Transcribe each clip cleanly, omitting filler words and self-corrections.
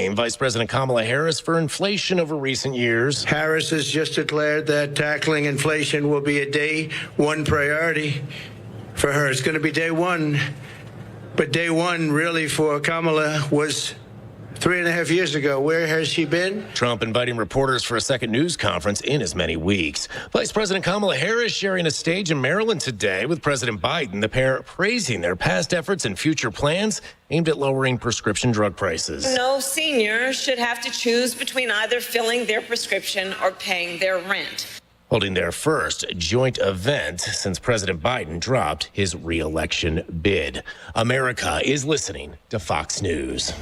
blame Vice President Kamala Harris for inflation over recent years. Harris has just declared that tackling inflation will be a day one priority for her. It's going to be day one. But day one, really, for Kamala was 3.5 years ago. Where has she been? Trump inviting reporters for a second news conference in as many weeks. Vice President Kamala Harris sharing a stage in Maryland today with President Biden, the pair praising their past efforts and future plans aimed at lowering prescription drug prices. No senior should have to choose between either filling their prescription or paying their rent. Holding their first joint event since President Biden dropped his re-election bid. America is listening to Fox News.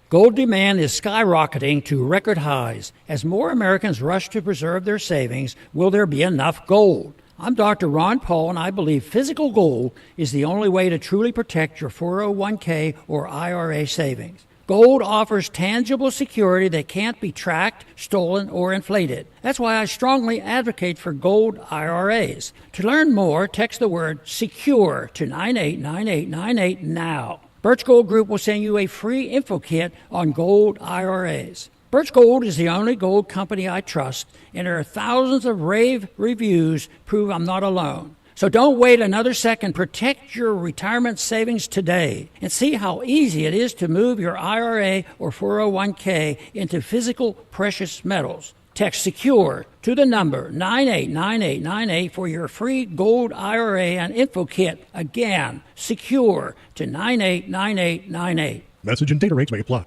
Gold demand is skyrocketing to record highs. As more Americans rush to preserve their savings, will there be enough gold? I'm Dr. Ron Paul, and I believe physical gold is the only way to truly protect your 401k or IRA savings. Gold offers tangible security that can't be tracked, stolen, or inflated. That's why I strongly advocate for gold IRAs. To learn more, text the word SECURE to 989898 now. Birch Gold Group will send you a free info kit on gold IRAs. Birch Gold is the only gold company I trust, and there are thousands of rave reviews prove I'm not alone. So don't wait another second. Protect your retirement savings today and see how easy it is to move your IRA or 401k into physical precious metals. Text SECURE to the number 989898 for your free gold IRA and info kit. Again, SECURE to 989898. Message and data rates may apply.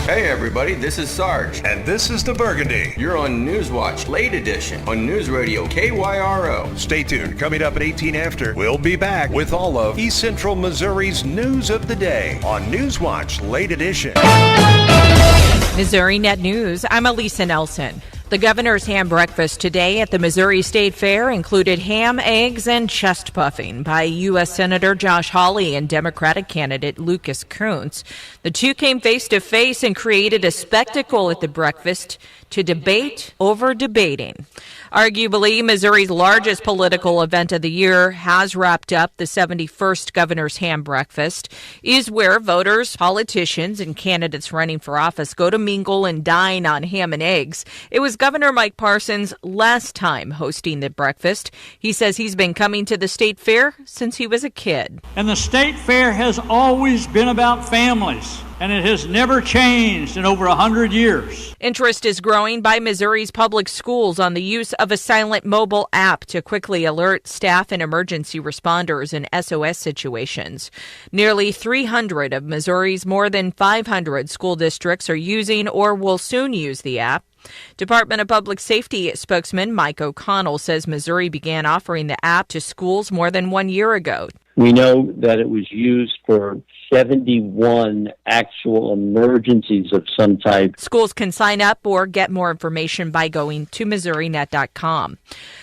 Hey everybody, this is Sarge. And this is the Burgundy. You're on Newswatch Late Edition on News Radio KYRO. Stay tuned. Coming up at 18 after, we'll be back with all of East Central Missouri's news of the day on Newswatch Late Edition. Missouri Net News, I'm Elisa Nelson. The governor's ham breakfast today at the Missouri State Fair included ham, eggs, and chest puffing by U.S. Senator Josh Hawley and Democratic candidate Lucas Kunce. The two came face to face and created a spectacle at the breakfast to debate over debating. Arguably, Missouri's largest political event of the year has wrapped up. The 71st Governor's Ham Breakfast is where voters, politicians, and candidates running for office go to mingle and dine on ham and eggs. It was Governor Mike Parsons' last time hosting the breakfast. He says he's been coming to the state fair since he was a kid. And the state fair has always been about families, and it has never changed in over 100 years. Interest is growing by Missouri's public schools on the use of a silent mobile app to quickly alert staff and emergency responders in SOS situations. Nearly 300 of Missouri's more than 500 school districts are using or will soon use the app. Department of Public Safety spokesman Mike O'Connell says Missouri began offering the app to schools more than 1 year ago. We know that it was used for 71 actual emergencies of some type. Schools can sign up or get more information by going to MissouriNet.com.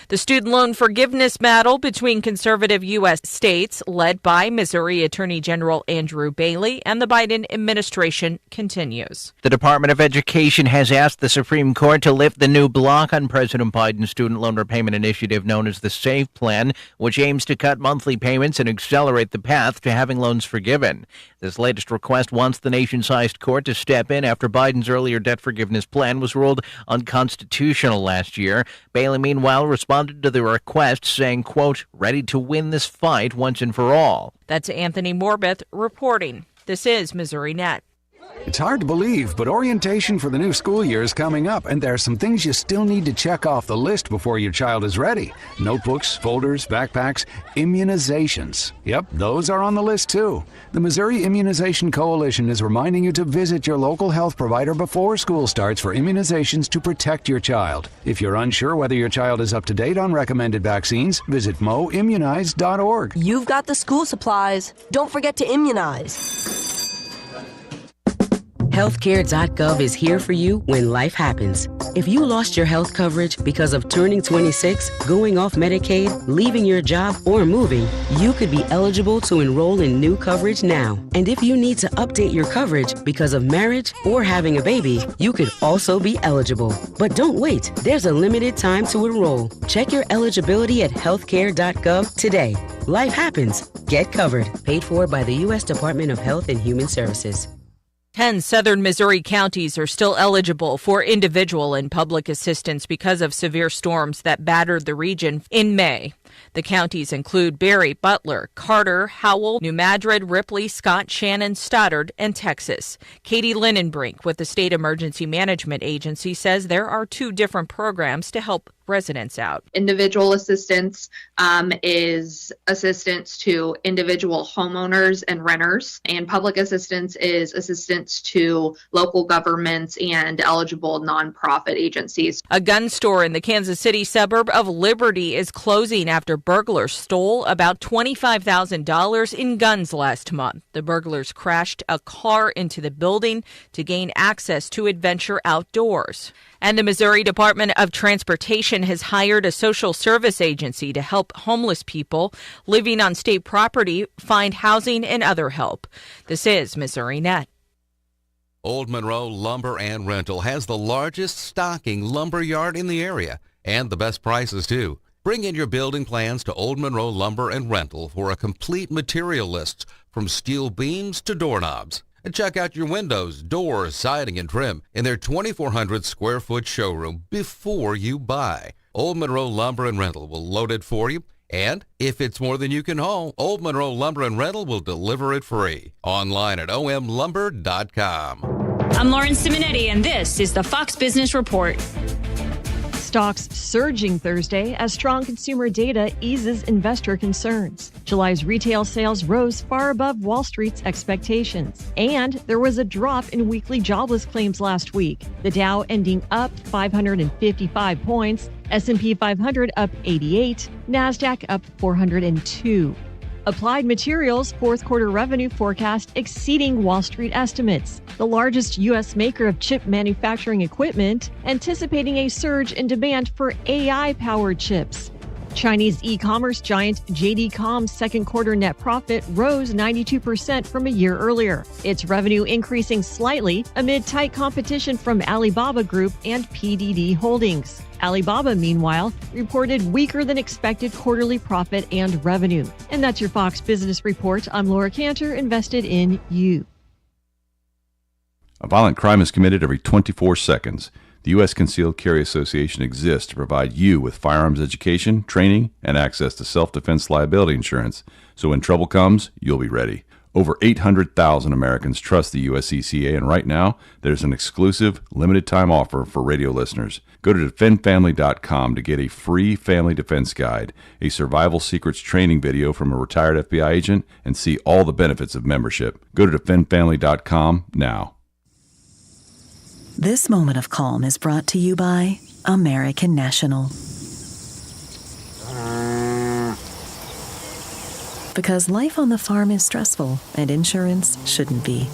The student loan forgiveness battle between conservative U.S. states, led by Missouri Attorney General Andrew Bailey and the Biden administration, continues. The Department of Education has asked the Supreme Court to lift the new block on President Biden's student loan repayment initiative known as the SAVE Plan, which aims to cut monthly payments and accelerate the path to having loans forgiven. This latest request wants the nation-sized court to step in after Biden's earlier debt forgiveness plan was ruled unconstitutional last year. Bailey, meanwhile, responded to the request, saying, quote, ready to win this fight once and for all. That's Anthony Morbeth reporting. This is Missouri Net. It's hard to believe, but orientation for the new school year is coming up, and there are some things you still need to check off the list before your child is ready. Notebooks, folders, backpacks, immunizations. Yep, those are on the list too. The Missouri Immunization Coalition is reminding you to visit your local health provider before school starts for immunizations to protect your child. If you're unsure whether your child is up to date on recommended vaccines, visit moimmunize.org. You've got the school supplies. Don't forget to immunize. Healthcare.gov is here for you when life happens. If you lost your health coverage because of turning 26, going off Medicaid, leaving your job, or moving, you could be eligible to enroll in new coverage now. And if you need to update your coverage because of marriage or having a baby, you could also be eligible. But don't wait. There's a limited time to enroll. Check your eligibility at healthcare.gov today. Life happens. Get covered. Paid for by the U.S. Department of Health and Human Services. 10 southern Missouri counties are still eligible for individual and public assistance because of severe storms that battered the region in May. The counties include Berry, Butler, Carter, Howell, New Madrid, Ripley, Scott, Shannon, Stoddard, and Texas. Katie Lindenbrink with the State Emergency Management Agency says there are 2 different programs to help residents out. Individual assistance is assistance to individual homeowners and renters, and public assistance is assistance to local governments and eligible nonprofit agencies. A gun store in the Kansas City suburb of Liberty is closing after burglars stole about $25,000 in guns last month. The burglars crashed a car into the building to gain access to adventure outdoors. And the Missouri Department of Transportation has hired a social service agency to help homeless people living on state property find housing and other help. This is Missouri Net. Old Monroe Lumber and Rental has the largest stocking lumber yard in the area and the best prices, too. Bring in your building plans to Old Monroe Lumber and Rental for a complete material list from steel beams to doorknobs. And check out your windows, doors, siding, and trim in their 2,400 square foot showroom before you buy. Old Monroe Lumber and Rental will load it for you. And if it's more than you can haul, Old Monroe Lumber and Rental will deliver it free. Online at omlumber.com. I'm Lauren Simonetti, and this is the Fox Business Report. Stocks surging Thursday as strong consumer data eases investor concerns. July's retail sales rose far above Wall Street's expectations. And there was a drop in weekly jobless claims last week. The Dow ending up 555 points, S&P 500 up 88, NASDAQ up 402. Applied Materials' fourth quarter revenue forecast exceeding Wall Street estimates. The largest U.S. maker of chip manufacturing equipment, anticipating a surge in demand for AI-powered chips. Chinese e-commerce giant JD.com's second quarter net profit rose 92% from a year earlier. Its revenue increasing slightly amid tight competition from Alibaba Group and PDD Holdings. Alibaba, meanwhile, reported weaker than expected quarterly profit and revenue. And that's your Fox Business Report. I'm Laura Cantor, invested in you. A violent crime is committed every 24 seconds. The U.S. Concealed Carry Association exists to provide you with firearms education, training, and access to self-defense liability insurance. So when trouble comes, you'll be ready. Over 800,000 Americans trust the USCCA, and right now, there's an exclusive, limited-time offer for radio listeners. Go to defendfamily.com to get a free family defense guide, a survival secrets training video from a retired FBI agent, and see all the benefits of membership. Go to defendfamily.com now. This moment of calm is brought to you by American National. Because life on the farm is stressful, and insurance shouldn't be.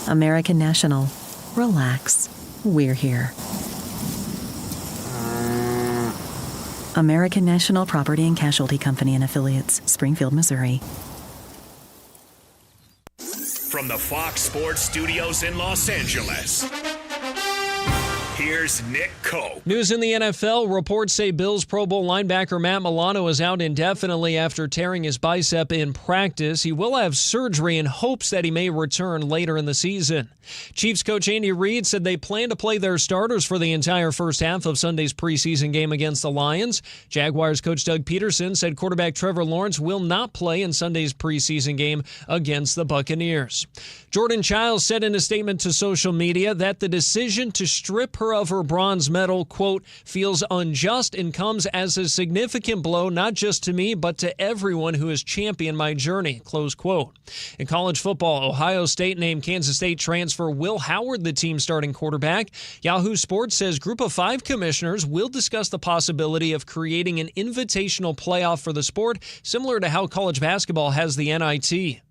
American National. Relax. We're here. American National Property and Casualty Company and Affiliates, Springfield, Missouri. From the Fox Sports Studios in Los Angeles, here's Nick Cope. News in the NFL. Reports say Bills Pro Bowl linebacker Matt Milano is out indefinitely after tearing his bicep in practice. He will have surgery in hopes that he may return later in the season. Chiefs coach Andy Reid said they plan to play their starters for the entire first half of Sunday's preseason game against the Lions. Jaguars coach Doug Peterson said quarterback Trevor Lawrence will not play in Sunday's preseason game against the Buccaneers. Jordan Chiles said in a statement to social media that the decision to strip her of her bronze medal, quote, feels unjust and comes as a significant blow not just to me but to everyone who has championed my journey, close quote. In college football, Ohio State named Kansas State transfer Will Howard the team's starting quarterback. Yahoo Sports says Group of 5 commissioners will discuss the possibility of creating an invitational playoff for the sport, similar to how college basketball has the NIT.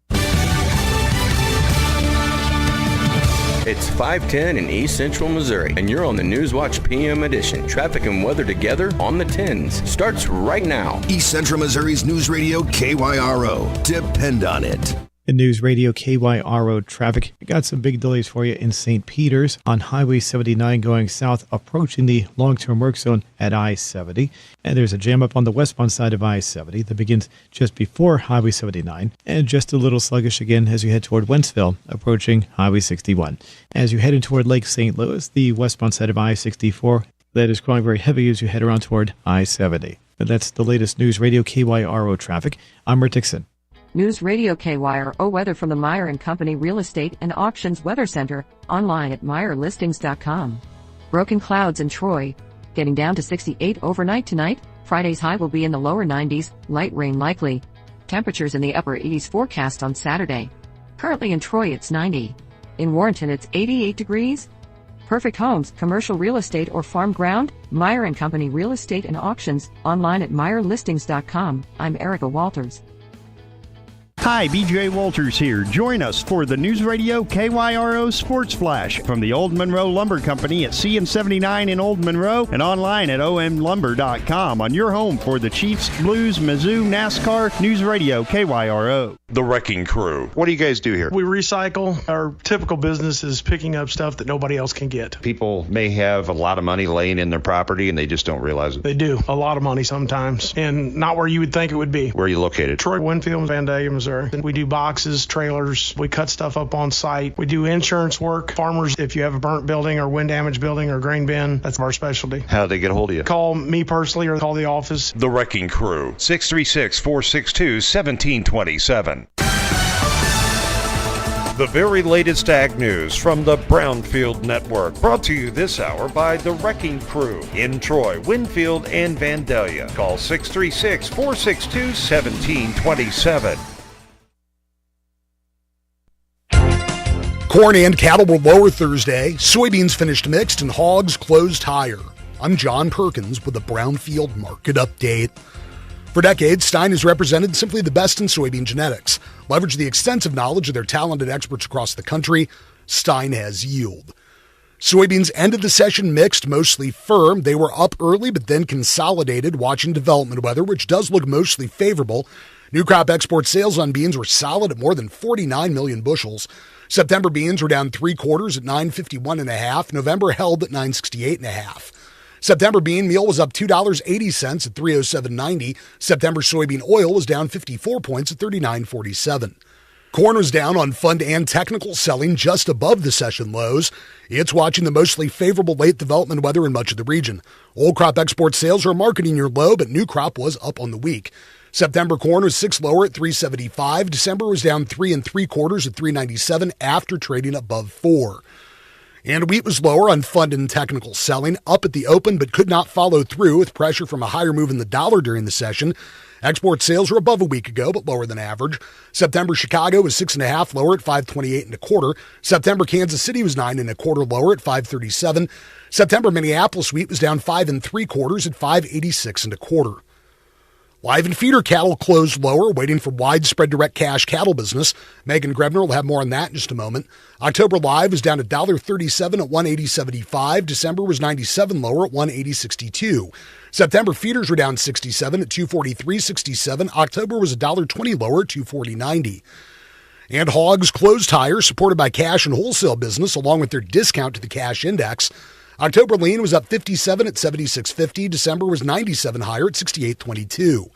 It's 5:10 in East Central Missouri, and you're on the Newswatch PM edition. Traffic and weather together on the 10s. Starts right now. East Central Missouri's News Radio KYRO. Depend on it. The News Radio KYRO traffic. We got some big delays for you in St. Peters on Highway 79 going south, approaching the long-term work zone at I-70. And there's a jam up on the westbound side of I-70 that begins just before Highway 79. And just a little sluggish again as you head toward Wentzville, approaching Highway 61. As you head in toward Lake St. Louis, the westbound side of I-64, that is growing very heavy as you head around toward I-70. But that's the latest News Radio KYRO traffic. I'm Rick Dixon. News Radio KYRO weather from the Meyer & Company Real Estate and Auctions Weather Center, online at MeyerListings.com. Broken clouds in Troy, getting down to 68 overnight tonight. Friday's high will be in the lower 90s, light rain likely. Temperatures in the upper 80s forecast on Saturday. Currently in Troy it's 90. In Warrenton it's 88 degrees. Perfect homes, commercial real estate or farm ground, Meyer & Company Real Estate and Auctions, online at MeyerListings.com. I'm Erica Walters. Hi, BJ Walters here. Join us for the News Radio KYRO Sports Flash from the Old Monroe Lumber Company at CN79 in Old Monroe and online at omlumber.com on your home for the Chiefs, Blues, Mizzou, NASCAR, News Radio KYRO. The Wrecking Crew. What do you guys do here? We recycle. Our typical business is picking up stuff that nobody else can get. People may have a lot of money laying in their property and they just don't realize it. They do. A lot of money sometimes, and not where you would think it would be. Where are you located? Troy, Winfield, Vandalia, Missouri. We do boxes, trailers. We cut stuff up on site. We do insurance work. Farmers, if you have a burnt building or wind damaged building or grain bin, that's our specialty. How do they get a hold of you? Call me personally or call the office. The Wrecking Crew, 636-462-1727. The very latest ag news from the Brownfield Network, brought to you this hour by The Wrecking Crew in Troy, Winfield, and Vandalia. Call 636-462-1727. Corn and cattle were lower Thursday. Soybeans finished mixed and hogs closed higher. I'm John Perkins with the Brownfield Market Update. For decades, Stein has represented simply the best in soybean genetics. Leverage the extensive knowledge of their talented experts across the country. Stein has yield. Soybeans ended the session mixed, mostly firm. They were up early, but then consolidated, watching development weather, which does look mostly favorable. New crop export sales on beans were solid at more than 49 million bushels. September beans were down 3/4 at 951.5. November held at 968.5. September bean meal was up $2.80 at 307.90. September soybean oil was down 54 points at 39.47. Corn was down on fund and technical selling just above the session lows. It's watching the mostly favorable late development weather in much of the region. Old crop export sales are marketing near low, but new crop was up on the week. September corn was 6 lower at 375. December was down 3 3/4 at 397 after trading above 4. And wheat was lower on fund and technical selling, up at the open but could not follow through with pressure from a higher move in the dollar during the session. Export sales were above a week ago but lower than average. September Chicago was 6.5 lower at 528.25. September Kansas City was 9 1/4 lower at 537. September Minneapolis wheat was down 5 3/4 at 586.25. Live and feeder cattle closed lower, waiting for widespread direct cash cattle business. Megan Grebner will have more on that in just a moment. October live was down $1.37 at 180.75. December was 97 lower at 180.62. September feeders were down 67 at 243.67. October was $1.20 lower at 240.90. And hogs closed higher, supported by cash and wholesale business, along with their discount to the cash index. October lean was up 57 at 76.50. December was 97 higher at 68.22.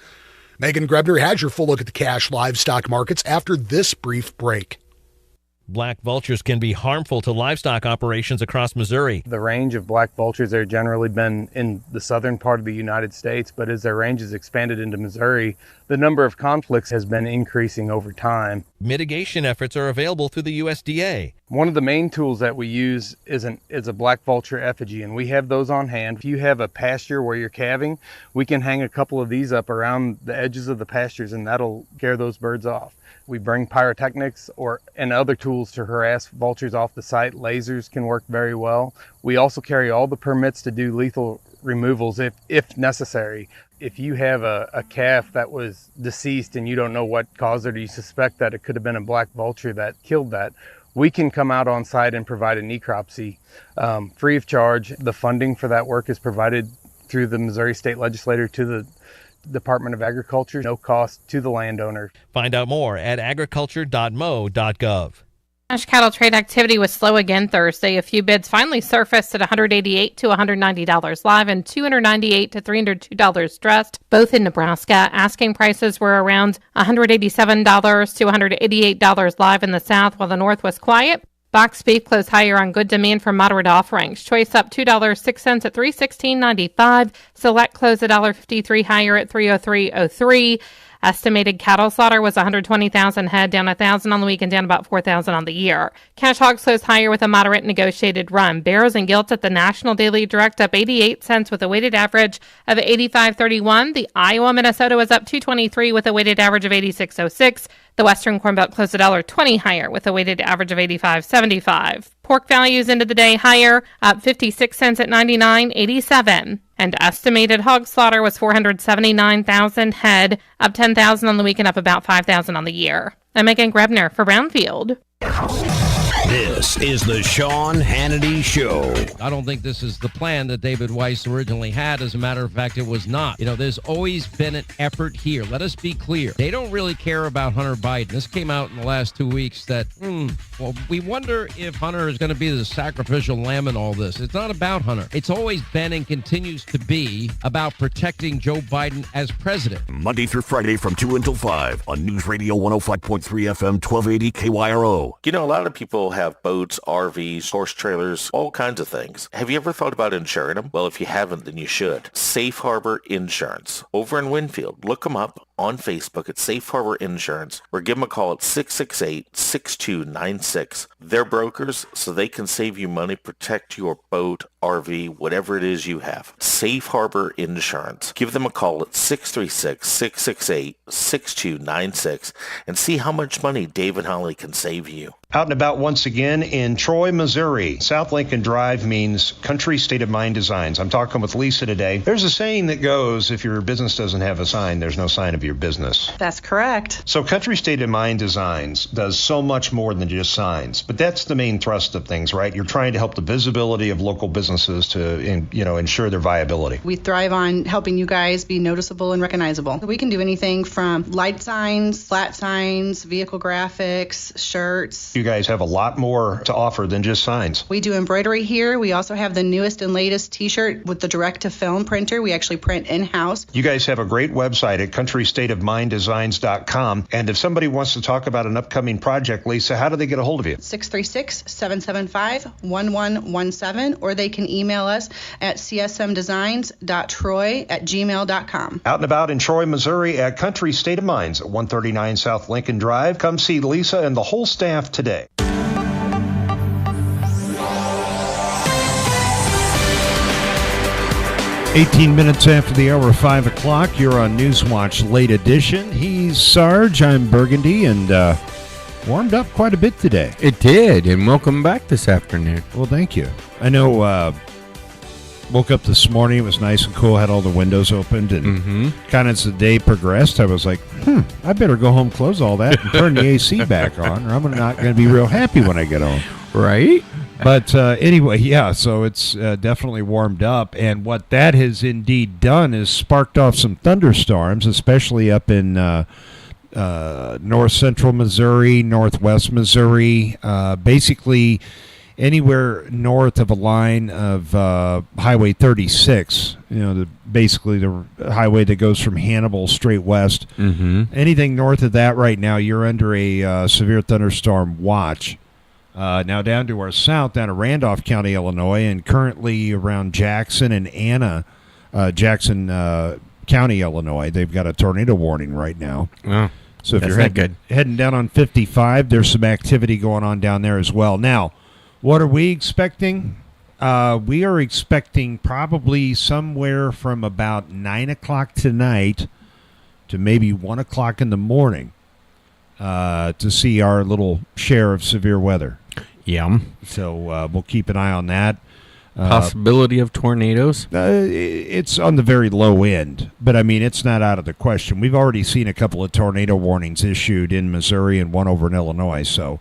Megan Grebner has your full look at the cash livestock markets after this brief break. Black vultures can be harmful to livestock operations across Missouri. The range of black vultures have generally been in the southern part of the United States, but as their range has expanded into Missouri, the number of conflicts has been increasing over time. Mitigation efforts are available through the USDA. One of the main tools that we use is a black vulture effigy, and we have those on hand. If you have a pasture where you're calving, we can hang a couple of these up around the edges of the pastures, and that'll scare those birds off. We bring pyrotechnics and other tools to harass vultures off the site. Lasers can work very well. We also carry all the permits to do lethal removals if necessary. If you have a calf that was deceased and you don't know what caused it, or you suspect that it could have been a black vulture that killed that, we can come out on site and provide a necropsy free of charge. The funding for that work is provided through the Missouri State Legislature to the Department of Agriculture, no cost to the landowner. Find out more at agriculture.mo.gov. Cash cattle trade activity was slow again Thursday. A few bids finally surfaced at $188 to $190 live and $298 to $302 dressed, both in Nebraska. Asking prices were around $187 to $188 live in the South, while the North was quiet. Box beef closed higher on good demand from moderate offerings. Choice up $2.06 at $316.95. Select closed $1.53 higher at $303.03. Estimated cattle slaughter was 120,000 head, down 1,000 on the week and down about 4,000 on the year. Cash hogs closed higher with a moderate negotiated run. Barrows and gilts at the National Daily Direct up 88 cents with a weighted average of 85.31. The Iowa Minnesota was up 223 with a weighted average of 86.06. The Western Corn Belt closed $1.20 higher with a weighted average of 85.75. Pork values ended the day higher, up 56 cents at 99.87. And estimated hog slaughter was 479,000 head, up 10,000 on the week and up about 5,000 on the year. I'm Megan Grebner for Brownfield. This is the Sean Hannity Show. I don't think this is the plan that David Weiss originally had. As a matter of fact, it was not. There's always been an effort here. Let us be clear. They don't really care about Hunter Biden. This came out in the last 2 weeks that, we wonder if Hunter is going to be the sacrificial lamb in all this. It's not about Hunter. It's always been and continues to be about protecting Joe Biden as president. Monday through Friday from 2 until 5 on News Radio 105.3 FM 1280 KYRO. A lot of people have boats, RVs, horse trailers, all kinds of things. Have you ever thought about insuring them? Well, if you haven't, then you should. Safe Harbor Insurance. Over in Winfield. Look them up on Facebook at Safe Harbor Insurance or give them a call at 668-6296. They're brokers, so they can save you money, protect your boat, RV, whatever it is you have. Safe Harbor Insurance. Give them a call at 636-668-6296 and see how much money Dave and Holly can save you. Out and about once again in Troy, Missouri. South Lincoln Drive means Country State of Mind Designs. I'm talking with Lisa today. There's a saying that goes, if your business doesn't have a sign, there's no sign of your business. That's correct. So Country State of Mind Designs does so much more than just signs. But that's the main thrust of things, right? You're trying to help the visibility of local businesses to, ensure their viability. We thrive on helping you guys be noticeable and recognizable. We can do anything from light signs, flat signs, vehicle graphics, shirts. You guys have a lot more to offer than just signs. We do embroidery here. We also have the newest and latest t-shirt with the direct-to-film printer. We actually print in-house. You guys have a great website at countrystateofminddesigns.com. And if somebody wants to talk about an upcoming project, Lisa, how do they get a hold of you? 636-775-1117, or they can email us at csmdesigns.troy@gmail.com. Out and about in Troy, Missouri at Country State of Minds at 139 South Lincoln Drive. Come see Lisa and the whole staff today. 18 minutes after the hour, 5 o'clock, you're on Newswatch Late Edition. He's Sarge, I'm Burgundy, and warmed up quite a bit today. It did, and welcome back this afternoon. Well, thank you. I know, woke up this morning, it was nice and cool, had all the windows opened, and kind of as the day progressed, I was like, I better go home, close all that, and turn the AC back on, or I'm not going to be real happy when I get home. Right? But anyway, yeah, so it's definitely warmed up, and what that has indeed done is sparked off some thunderstorms, especially up in north central Missouri, northwest Missouri, basically anywhere north of a line of Highway 36, basically the highway that goes from Hannibal straight west. Anything north of that right now, you're under a severe thunderstorm watch. Now down to our south, down to Randolph County, Illinois, and currently around Jackson and Anna, Jackson County, Illinois, they've got a tornado warning right now. Oh, so if you're heading down on 55, there's some activity going on down there as well. Now, what are we expecting? We are expecting probably somewhere from about 9 o'clock tonight to maybe 1 o'clock in the morning to see our little share of severe weather. Yeah. So we'll keep an eye on that. Possibility of tornadoes? It's on the very low end, but I mean, it's not out of the question. We've already seen a couple of tornado warnings issued in Missouri and one over in Illinois, so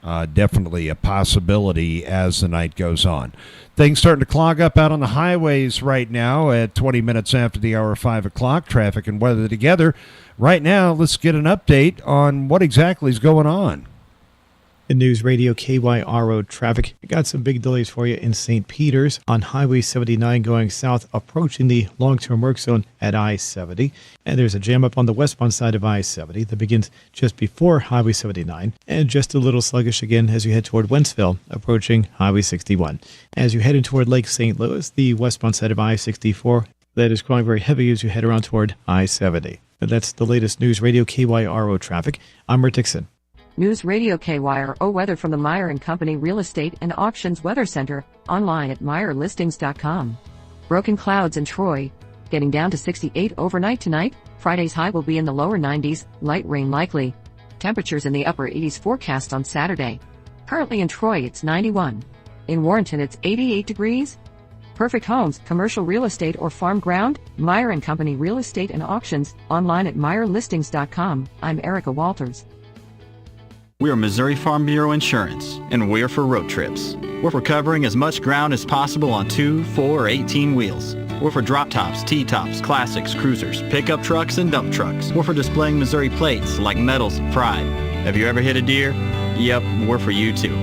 definitely a possibility as the night goes on. Things starting to clog up out on the highways right now at 20 minutes after the hour of 5 o'clock. Traffic and weather together. Right now, let's get an update on what exactly is going on. In News Radio KYRO traffic, we got some big delays for you in St. Peters on Highway 79 going south, approaching the long-term work zone at I-70. And there's a jam up on the westbound side of I-70 that begins just before Highway 79, and just a little sluggish again as you head toward Wentzville, approaching Highway 61. As you head in toward Lake St. Louis, the westbound side of I-64, that is growing very heavy as you head around toward I-70. But that's the latest News Radio KYRO traffic. I'm Rick Dixon. News Radio KYRO weather from the Meyer & Company Real Estate and Auctions Weather Center, online at MeyerListings.com. Broken clouds in Troy, getting down to 68 overnight tonight. Friday's high will be in the lower 90s, light rain likely. Temperatures in the upper 80s forecast on Saturday. Currently in Troy, it's 91. In Warrenton, it's 88 degrees. Perfect homes, commercial real estate, or farm ground? Meyer & Company Real Estate and Auctions, online at MeyerListings.com. I'm Erica Walters. We are Missouri Farm Bureau Insurance, and we're for road trips. We're for covering as much ground as possible on 2, 4, or 18 wheels. We're for drop tops, T-tops, classics, cruisers, pickup trucks, and dump trucks. We're for displaying Missouri plates like medals of pride. Have you ever hit a deer? Yep, we're for you too.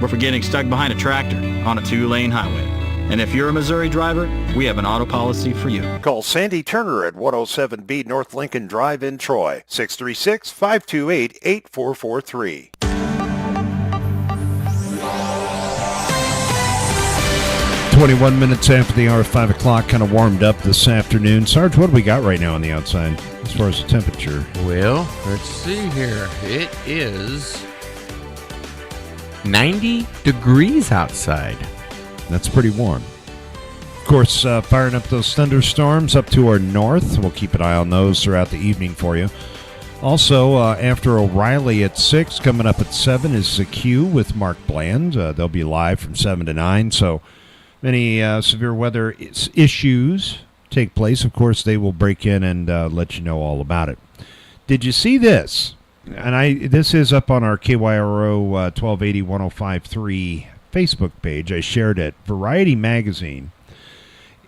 We're for getting stuck behind a tractor on a 2-lane highway. And if you're a Missouri driver, we have an auto policy for you. Call Sandy Turner at 107B North Lincoln Drive in Troy, 636-528-8443. 21 minutes after the hour of 5 o'clock, kind of warmed up this afternoon. Sarge, what do we got right now on the outside as far as the temperature? Well, let's see here. It is 90 degrees outside. That's pretty warm. Of course, firing up those thunderstorms up to our north. We'll keep an eye on those throughout the evening for you. Also, after O'Reilly at 6, coming up at 7 is the Q with Mark Bland. They'll be live from 7 to 9. So many severe weather issues take place. Of course, they will break in and let you know all about it. Did you see this? And this is up on our KYRO 1280 1053 Facebook page. I shared it. Variety Magazine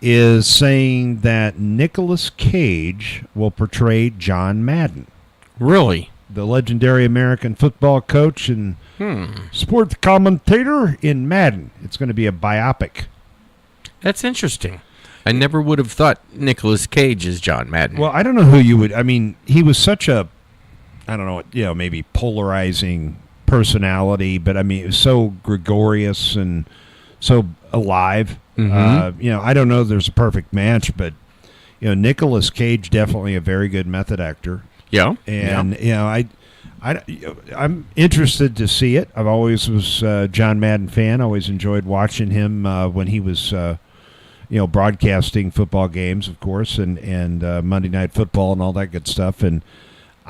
is saying that Nicolas Cage will portray John Madden. Really? The legendary American football coach and sports commentator in Madden. It's going to be a biopic. That's interesting. I never would have thought Nicolas Cage is John Madden. Well, I don't know who you would. I mean, he was such a, I don't know, maybe polarizing personality, but I mean, it was so gregarious and so alive. Mm-hmm. I don't know if there's a perfect match, but Nicolas Cage, definitely a very good method actor. Yeah. And I'm interested to see it. I've always was a John Madden fan. I always enjoyed watching him when he was broadcasting football games, of course, and Monday Night Football and all that good stuff. And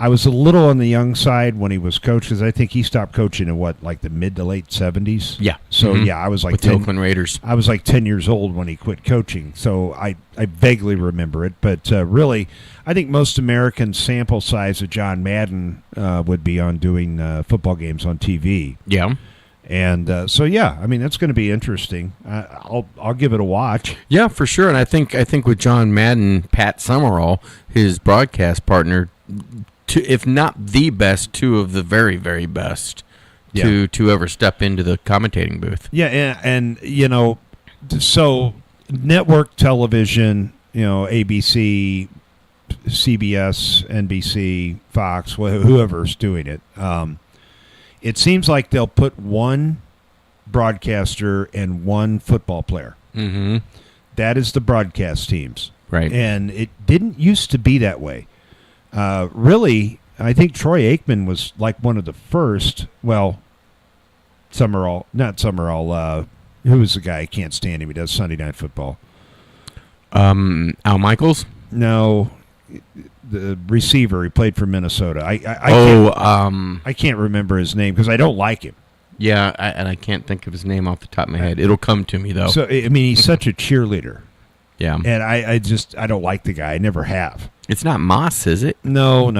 I was a little on the young side when he was coach, because I think he stopped coaching in the mid to late 70s. Yeah. So I was like with the Oakland Raiders. I was like 10 years old when he quit coaching, so I vaguely remember it. But really, I think most Americans' sample size of John Madden would be on doing football games on TV. Yeah. And I mean, that's going to be interesting. I'll give it a watch. Yeah, for sure. And I think with John Madden, Pat Summerall, his broadcast partner, if not the best, two of the very, very best to ever step into the commentating booth. Yeah, and so network television, ABC, CBS, NBC, Fox, whoever's doing it, it seems like they'll put one broadcaster and one football player. Mm-hmm. That is the broadcast teams. Right. And it didn't used to be that way. Really, I think Troy Aikman was like one of the first. Well, not Summerall. Who was the guy? I can't stand him. He does Sunday Night Football. Al Michaels? No, the receiver. He played for Minnesota. I can't remember his name because I don't like him. Yeah, and I can't think of his name off the top of my head. It'll come to me though. So I mean, he's such a cheerleader. Yeah. And I don't like the guy. I never have. It's not Moss, is it? No.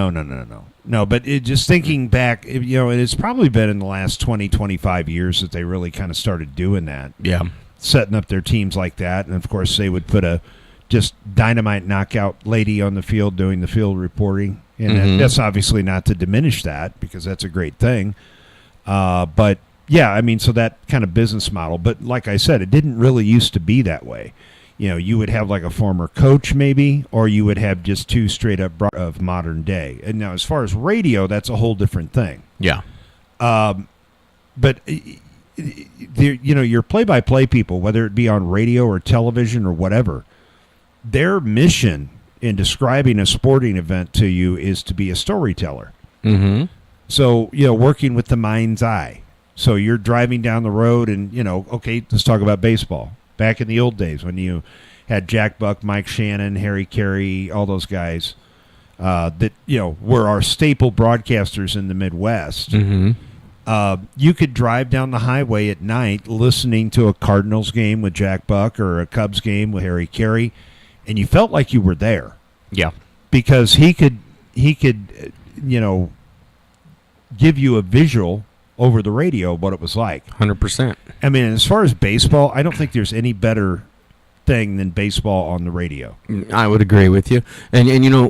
No, but just thinking back, it's probably been in the last 20, 25 years that they really kind of started doing that. Yeah. Setting up their teams like that. And, of course, they would put a just dynamite knockout lady on the field doing the field reporting. And that's obviously not to diminish that because that's a great thing. But, yeah, I mean, so that kind of business model. But like I said, it didn't really used to be that way. You would have like a former coach maybe, or you would have just two straight up of modern day. And now as far as radio, that's a whole different thing. Yeah. But, your play-by-play people, whether it be on radio or television or whatever, their mission in describing a sporting event to you is to be a storyteller. Mm-hmm. So, working with the mind's eye. So you're driving down the road and, okay, let's talk about baseball. Back in the old days when you had Jack Buck, Mike Shannon, Harry Carey, all those guys that, were our staple broadcasters in the Midwest. Mm-hmm. You could drive down the highway at night listening to a Cardinals game with Jack Buck or a Cubs game with Harry Carey, and you felt like you were there. Yeah. Because he could give you a visual over the radio what it was like. 100%. I mean, as far as baseball, I don't think there's any better thing than baseball on the radio. I would agree with you. And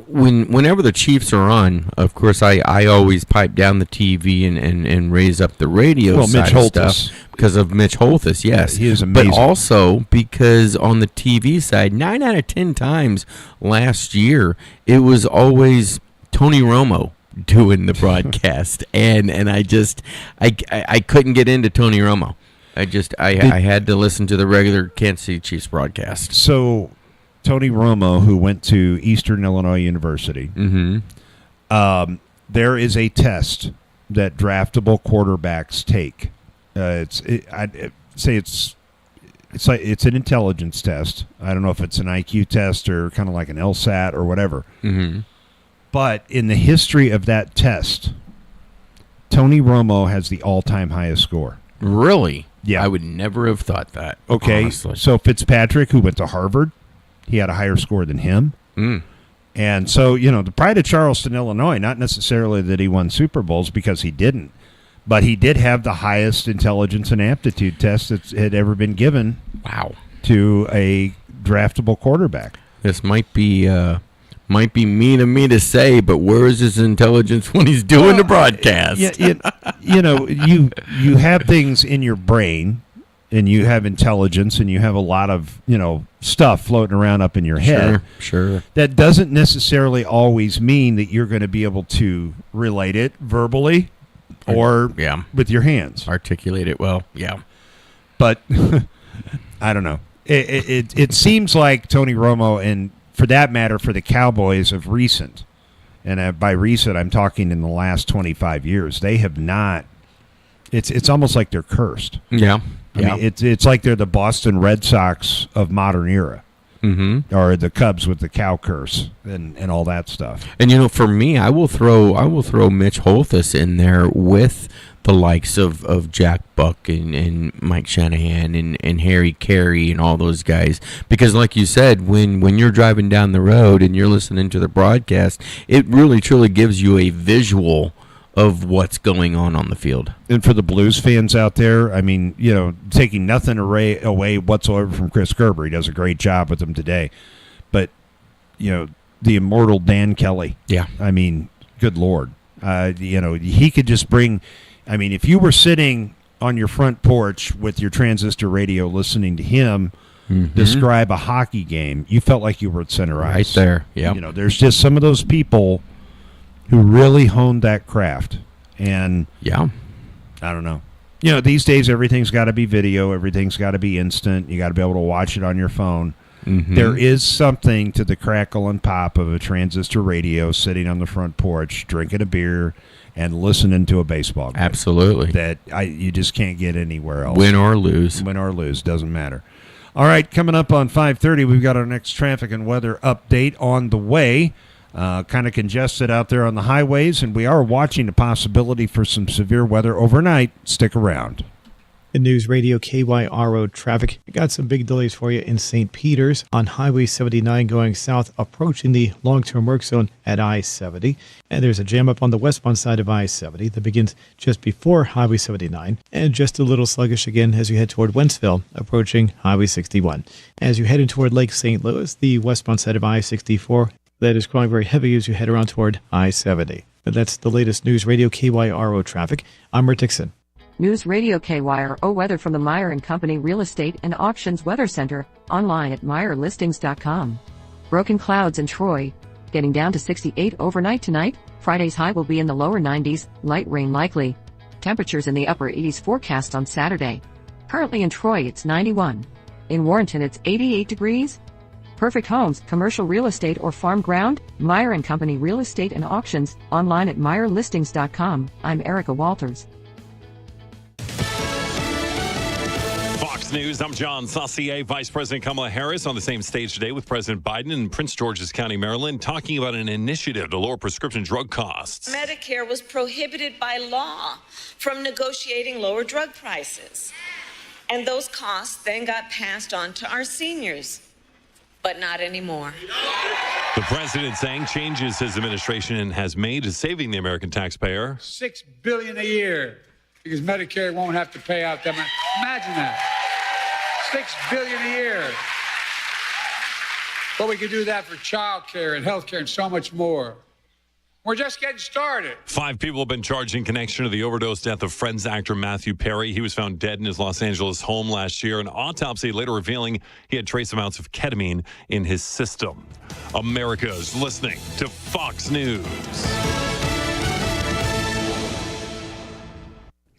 whenever the Chiefs are on, of course, I always pipe down the TV and raise up the radio side Mitch of Holthus. stuff because of Mitch Holthus, yes. He is amazing. But also because on the TV side, 9 out of 10 times last year, it was always Tony Romo doing the broadcast, and I couldn't get into Tony Romo. I had to listen to the regular Kansas City Chiefs broadcast. So Tony Romo, who went to Eastern Illinois University, there is a test that draftable quarterbacks take. I'd say it's an intelligence test. I don't know if it's an IQ test or kind of like an LSAT or whatever. Mm-hmm. But in the history of that test, Tony Romo has the all-time highest score. Really? Yeah. I would never have thought that. Okay. Honestly. So Fitzpatrick, who went to Harvard, he had a higher score than him. Mm. And so, the pride of Charleston, Illinois, not necessarily that he won Super Bowls because he didn't, but he did have the highest intelligence and aptitude test that had ever been given. Wow. To a draftable quarterback. This might be mean of me to say, but where is his intelligence when he's doing the broadcast? You have things in your brain, and you have intelligence, and you have a lot of stuff floating around up in your head. Sure. That doesn't necessarily always mean that you're going to be able to relate it verbally or with your hands. Articulate it well. Yeah. But I don't know. It seems like Tony Romo, and for that matter, for the Cowboys of recent, and by recent I'm talking in the last 25 years, they have not. It's almost like they're cursed. Yeah. I mean, it's like they're the Boston Red Sox of modern era. Mm-hmm. Or the Cubs with the cow curse and all that stuff. And for me, I will throw Mitch Holthus in there with the likes of Jack Buck and Mike Shanahan and Harry Carey and all those guys, because like you said, when you're driving down the road and you're listening to the broadcast, it really truly gives you a visual of what's going on the field. And for the Blues fans out there, I mean, taking nothing away whatsoever from Chris Gerber. He does a great job with them today. But, the immortal Dan Kelly. Yeah. I mean, good Lord. He could just bring, if you were sitting on your front porch with your transistor radio listening to him describe a hockey game, you felt like you were at center ice. Right there, yeah. There's just some of those people who really honed that craft. And I don't know. These days everything's got to be video, everything's got to be instant. You got to be able to watch it on your phone. Mm-hmm. There is something to the crackle and pop of a transistor radio sitting on the front porch, drinking a beer and listening to a baseball game. Absolutely. That you just can't get anywhere else. Win or lose. Win or lose, doesn't matter. All right, coming up on 5:30, we've got our next traffic and weather update on the way. Kind of congested out there on the highways, and we are watching the possibility for some severe weather overnight. Stick around. In News Radio KYRO traffic, we got some big delays for you in St. Peters on Highway 79 going south, approaching the long-term work zone at I-70. And there's a jam up on the westbound side of I-70 that begins just before Highway 79, and just a little sluggish again as you head toward Wentzville, approaching Highway 61. As you head in toward Lake St. Louis, the westbound side of I-64, that is growing very heavy as you head around toward I-70. But that's the latest News Radio KYRO traffic. I'm Rick Dixon. News Radio KYRO weather from the Meyer & Company Real Estate and Auctions Weather Center, online at MeyerListings.com. Broken clouds in Troy, getting down to 68 overnight tonight. Friday's high will be in the lower 90s, light rain likely. Temperatures in the upper 80s forecast on Saturday. Currently in Troy it's 91. In Warrenton it's 88 degrees. Perfect homes, commercial real estate or farm ground, Meyer & Company Real Estate and Auctions, online at MeyerListings.com. I'm Erica Walters. Fox News, I'm John Saucier. Vice President Kamala Harris on the same stage today with President Biden in Prince George's County, Maryland, talking about an initiative to lower prescription drug costs. Medicare was prohibited by law from negotiating lower drug prices. And those costs then got passed on to our seniors. But not anymore. The president saying changes his administration has made to saving the American taxpayer. $6 billion a year because Medicare won't have to pay out that much. Imagine that. $6 billion a year. But we could do that for child care and health care and so much more. We're just getting started. 5 people have been charged in connection to the overdose death of Friends actor Matthew Perry. He was found dead in his Los Angeles home last year. An autopsy later revealing he had trace amounts of ketamine in his system. America's listening to Fox News.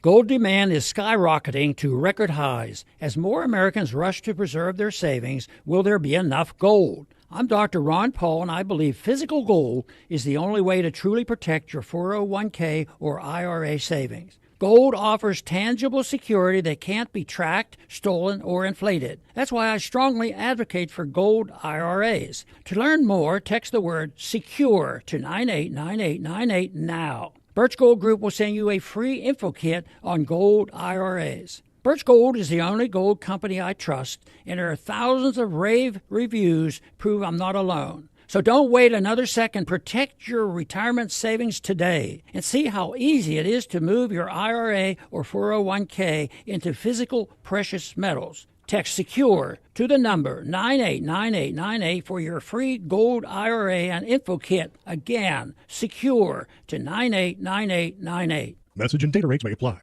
Gold demand is skyrocketing to record highs. As more Americans rush to preserve their savings, will there be enough gold? I'm Dr. Ron Paul, and I believe physical gold is the only way to truly protect your 401k or IRA savings. Gold offers tangible security that can't be tracked, stolen, or inflated. That's why I strongly advocate for gold IRAs. To learn more, text the word SECURE to 989898 now. Birch Gold Group will send you a free info kit on gold IRAs. Birch Gold is the only gold company I trust, and there are thousands of rave reviews prove I'm not alone. So don't wait another second. Protect your retirement savings today and see how easy it is to move your IRA or 401k into physical precious metals. Text SECURE to the number 989898 for your free gold IRA and info kit. Again, SECURE to 989898. Message and data rates may apply.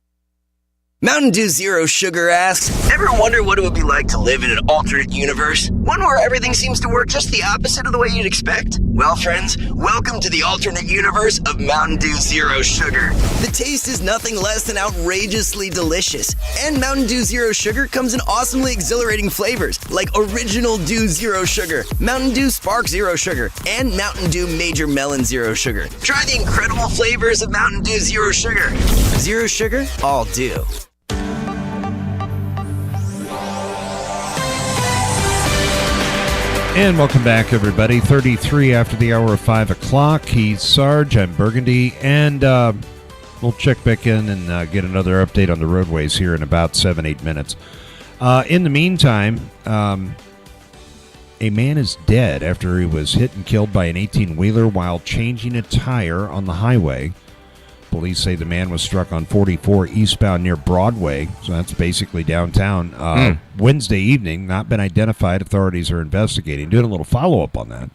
Mountain Dew Zero Sugar asks, ever wonder what it would be like to live in an alternate universe? One where everything seems to work just the opposite of the way you'd expect? Well, friends, welcome to the alternate universe of Mountain Dew Zero Sugar. The taste is nothing less than outrageously delicious. And Mountain Dew Zero Sugar comes in awesomely exhilarating flavors like Original Dew Zero Sugar, Mountain Dew Spark Zero Sugar, and Mountain Dew Major Melon Zero Sugar. Try the incredible flavors of Mountain Dew Zero Sugar. Zero Sugar, all dew. And welcome back, everybody. 33 after the hour of 5 o'clock. He's Sarge. I'm Burgundy. And we'll check back in and get another update on the roadways here in about 7-8 minutes. In the meantime, a man is dead after he was hit and killed by an 18-wheeler while changing a tire on the highway. Police say the man was struck on 44 eastbound near Broadway, so that's basically downtown, Wednesday evening. Not been identified. Authorities are investigating, doing a little follow-up on that.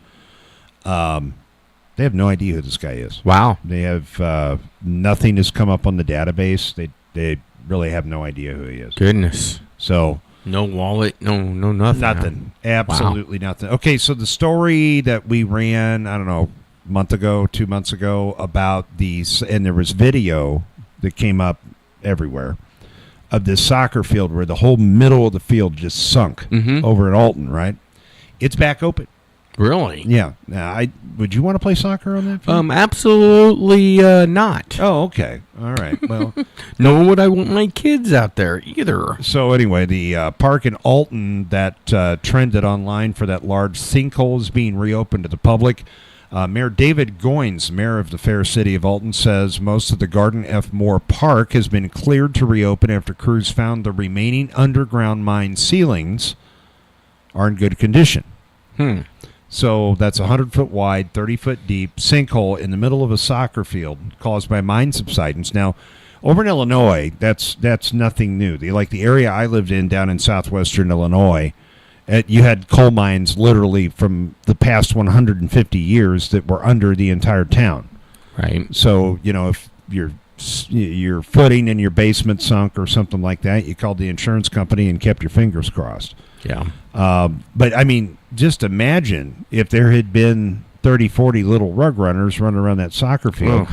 They have no idea who this guy is. Wow. They have nothing has come up on the database. They really have no idea who he is. Goodness. So no wallet, no nothing. Nothing. Absolutely nothing. Okay, so the story that we ran, I don't know, month ago, 2 months ago, about these, and there was video that came up everywhere of this soccer field where the whole middle of the field just sunk over at Alton, right? It's back open. Really? Yeah. Now, would you want to play soccer on that field? Absolutely not. Oh, okay. All right. Well, nor would I want my kids out there either. So anyway, the park in Alton that trended online for that large sinkhole is being reopened to the public. Mayor David Goines, mayor of the fair city of Alton, says most of the Garden F. Moore Park has been cleared to reopen after crews found the remaining underground mine ceilings are in good condition. So that's a 100-foot wide, 30-foot deep sinkhole in the middle of a soccer field caused by mine subsidence. Now, over in Illinois, that's nothing new. The area I lived in down in southwestern Illinois, you had coal mines literally from the past 150 years that were under the entire town. Right. So, if your footing in your basement sunk or something like that, you called the insurance company and kept your fingers crossed. Yeah. But, I mean, just imagine if there had been 30, 40 little rug runners running around that soccer field.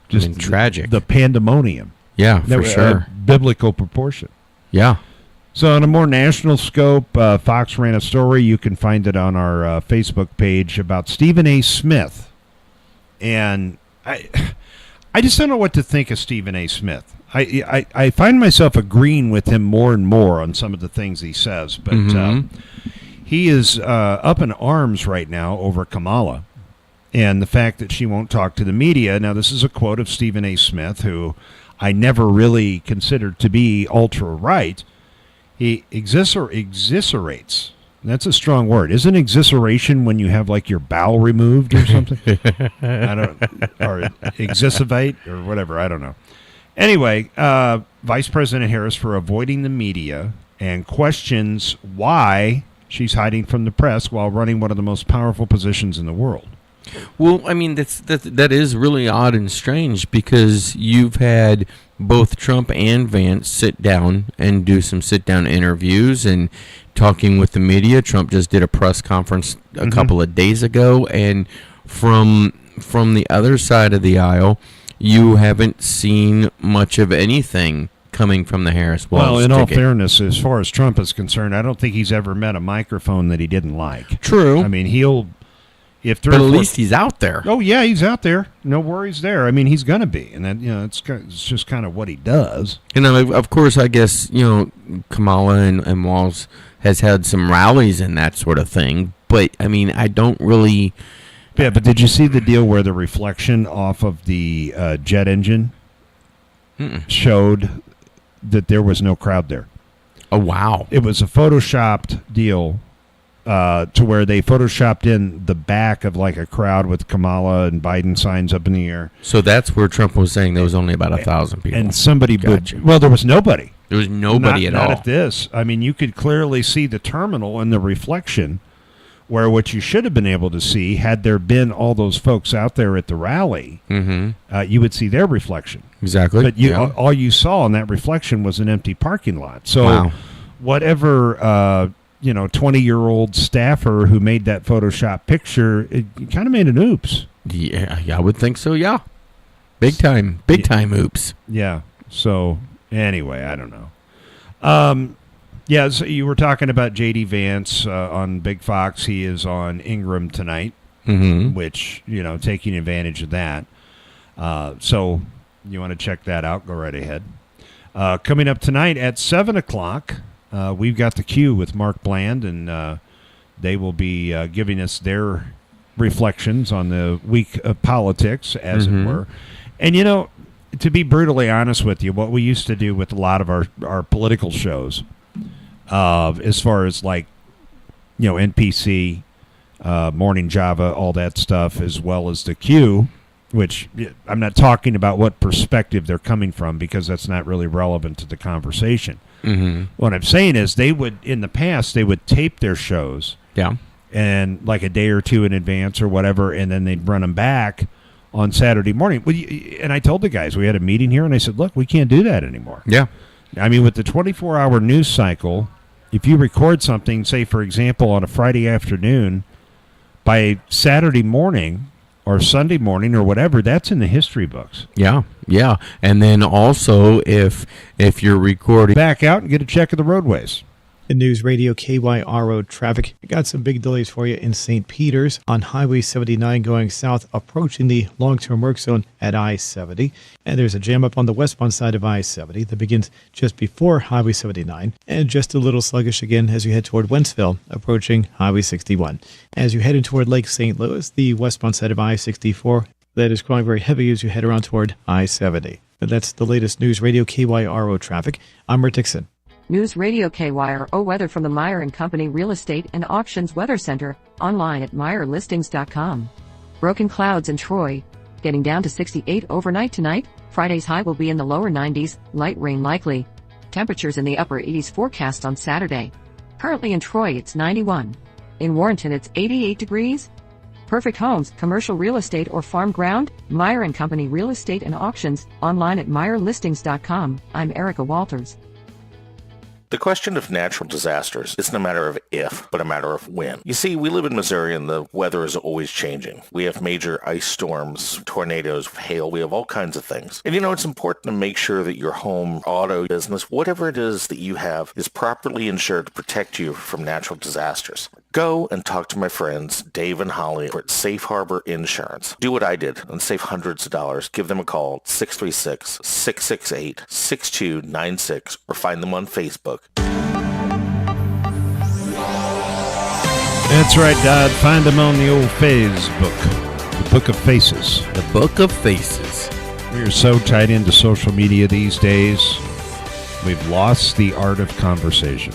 Just tragic. The pandemonium. Yeah, for sure. Biblical proportion. Yeah. So on a more national scope, Fox ran a story. You can find it on our Facebook page about Stephen A. Smith. And I just don't know what to think of Stephen A. Smith. I find myself agreeing with him more and more on some of the things he says. But he is up in arms right now over Kamala and the fact that she won't talk to the media. Now, this is a quote of Stephen A. Smith, who I never really considered to be ultra-right. He exiserates. That's a strong word. Isn't exisceration when you have like your bowel removed or something? Or exisivate or whatever. I don't know. Anyway, Vice President Harris for avoiding the media and questions why she's hiding from the press while running one of the most powerful positions in the world. Well, I mean, that is really odd and strange because you've had both Trump and Vance sit down and do some sit-down interviews and talking with the media. Trump just did a press conference a couple of days ago, and from the other side of the aisle, you haven't seen much of anything coming from the Harris Walz Well, in ticket. all fairness, as far as Trump is concerned, I don't think he's ever met a microphone that he didn't like. True. I mean, but at least he's out there. Oh yeah, he's out there. No worries there. I mean, he's going to be, and that it's just kind of what he does. And of course, I guess Kamala and Walz has had some rallies and that sort of thing. But I mean, I don't really. Yeah, but did you see the deal where the reflection off of the jet engine showed that there was no crowd there? Oh wow! It was a photoshopped deal. To where they photoshopped in the back of like a crowd with Kamala and Biden signs up in the air. So that's where Trump was saying there was only about 1,000 people. And somebody well, there was nobody. There was nobody at all. Not at this. I mean, you could clearly see the terminal and the reflection where what you should have been able to see, had there been all those folks out there at the rally, you would see their reflection. Exactly. But all you saw in that reflection was an empty parking lot. So whatever 20-year-old staffer who made that Photoshop picture, it kind of made an oops. Yeah, I would think so, yeah. Big time oops. Yeah. So, anyway, I don't know. So you were talking about J.D. Vance on Big Fox. He is on Ingram tonight, which, taking advantage of that. So you want to check that out, go right ahead. Coming up tonight at 7 o'clock, we've got the Q with Mark Bland, and they will be giving us their reflections on the week of politics, as it were. And, to be brutally honest with you, what we used to do with a lot of our political shows, as far as like, NPC, Morning Java, all that stuff, as well as the Q, which I'm not talking about what perspective they're coming from because that's not really relevant to the conversation. What I'm saying is in the past, they would tape their shows. Yeah. And like a day or two in advance or whatever, and then they'd run them back on Saturday morning. And I told the guys, we had a meeting here, and I said, look, we can't do that anymore. Yeah. I mean, with the 24-hour news cycle, if you record something, say, for example, on a Friday afternoon, by Saturday morning or Sunday morning or whatever, that's in the history books. Yeah, yeah. And then also, if you're recording... Back out and get a check of the roadways. The News Radio KYRO traffic. We got some big delays for you in St. Peters on Highway 79 going south, approaching the long-term work zone at I-70. And there's a jam up on the westbound side of I-70 that begins just before Highway 79. And just a little sluggish again as you head toward Wentzville, approaching Highway 61. As you head in toward Lake St. Louis, the westbound side of I-64, that is growing very heavy as you head around toward I-70. But that's the latest News Radio KYRO traffic. I'm Rick Dixon. News Radio KYRO weather from the Meyer & Company Real Estate and Auctions Weather Center, online at MeyerListings.com. Broken clouds in Troy, getting down to 68 overnight tonight. Friday's high will be in the lower 90s, light rain likely. Temperatures in the upper 80s forecast on Saturday. Currently in Troy it's 91. In Warrenton it's 88 degrees. Perfect homes, commercial real estate or farm ground, Meyer & Company Real Estate and Auctions, online at MeyerListings.com. I'm Erica Walters. The question of natural disasters isn't a matter of if, but a matter of when. You see, we live in Missouri and the weather is always changing. We have major ice storms, tornadoes, hail, we have all kinds of things. And it's important to make sure that your home, auto, business, whatever it is that you have is properly insured to protect you from natural disasters. Go and talk to my friends Dave and Holly at Safe Harbor Insurance. Do what I did and save hundreds of dollars. Give them a call at 636-668-6296 or find them on Facebook. That's right, Dodd. Find them on the old Facebook, the Book of Faces. The Book of Faces. We are so tied into social media these days, we've lost the art of conversation.